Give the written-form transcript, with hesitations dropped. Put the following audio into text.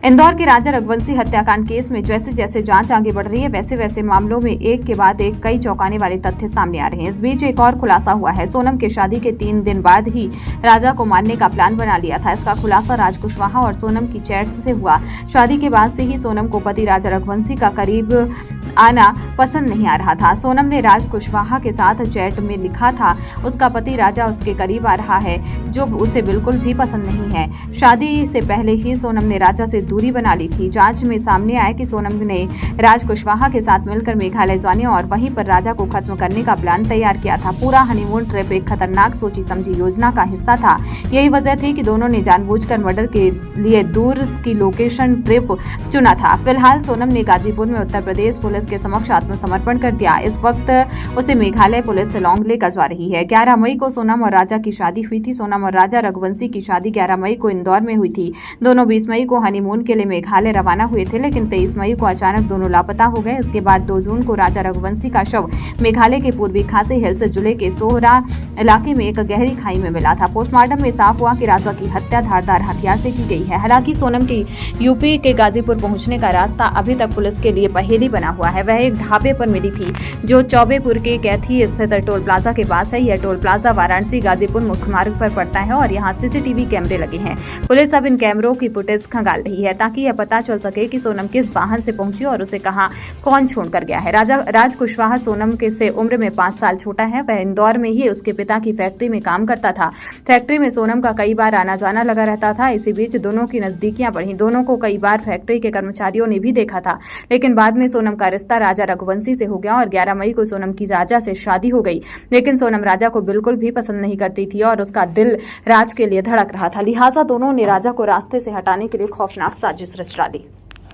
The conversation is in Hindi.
इंदौर के राजा रघुवंशी हत्याकांड केस में जैसे जैसे जांच आगे बढ़ रही है वैसे वैसे मामलों में एक के बाद एक कई चौंकाने वाले तथ्य सामने आ रहे हैं। इस बीच एक और खुलासा हुआ है। सोनम के शादी के 3 दिन बाद ही राजा को मारने का प्लान बना लिया था। इसका खुलासा राज कुशवाहा और सोनम की चैट से हुआ। शादी के बाद से ही सोनम को पति राजा रघुवंशी का करीब आना पसंद नहीं आ रहा था। सोनम ने राज कुशवाहा के साथ चैट में लिखा था उसका पति राजा उसके करीब आ रहा है, जो उसे बिल्कुल भी पसंद नहीं है। शादी से पहले ही सोनम ने राजा से दूरी बना ली थी। जांच में सामने आया कि सोनम ने राज कुशवाहा के साथ मिलकर मेघालय जाने और वहीं पर राजा को खत्म करने का प्लान तैयार किया था। पूरा हनीमून ट्रिप एक खतरनाक सोची समझी योजना का हिस्सा था। यही वजह थी कि दोनों ने जानबूझकर मर्डर के लिए दूर की लोकेशन ट्रिप चुना था। फिलहाल सोनम ने गाजीपुर में उत्तर प्रदेश पुलिस के समक्ष आत्मसमर्पण कर दिया। इस वक्त उसे मेघालय पुलिस शिलांग लेकर जा रही है। 11 मई को सोनम और राजा की शादी हुई थी। सोनम और राजा रघुवंशी की शादी 11 मई को इंदौर में हुई थी। दोनों 20 मई को हनीमून के लिए मेघालय रवाना हुए थे, लेकिन 23 मई को अचानक दोनों लापता हो गए। इसके बाद 2 जून को राजा रघुवंशी का शव मेघालय के पूर्वी खासी हिल्स जिले के सोहरा इलाके में एक गहरी खाई में मिला था। पोस्टमार्टम में साफ हुआ कि राजा की हत्या धारदार हथियार से की गई है। हालांकि सोनम की यूपी के गाजीपुर पहुंचने का रास्ता अभी तक पुलिस के लिए पहेली बना हुआ है। वह एक ढाबे पर मिली थी जो चौबेपुर के कैथी स्थित टोल प्लाजा के पास है। यह टोल प्लाजा वाराणसी गाजीपुर मुख्य मार्ग पर पड़ता है और यहाँ सीसीटीवी कैमरे लगे हैं। पुलिस अब इन कैमरों की फुटेज खंगाल रही है ताकि यह पता चल सके कि सोनम किस वाहन से पहुंची और उसे कहां कौन छोड़कर गया है। राज कुशवाहा सोनम के से उम्र में 5 साल छोटा है। वह इंदौर में ही उसके पिता की फैक्ट्री में काम करता था। फैक्ट्री में सोनम का कई बार आना जाना लगा रहता था। इसी बीच दोनों की नजदीकियां बढ़ी। दोनों को कई बार फैक्ट्री के कर्मचारियों ने भी देखा था, लेकिन बाद में सोनम का रिश्ता राजा रघुवंशी से हो गया और 11 मई को सोनम की राजा से शादी हो गई। लेकिन सोनम राजा को बिल्कुल भी पसंद नहीं करती थी और उसका दिल राज के लिए धड़क रहा था। लिहाजा दोनों ने राजा को रास्ते से हटाने के लिए खौफनाक साजिश रच डाली।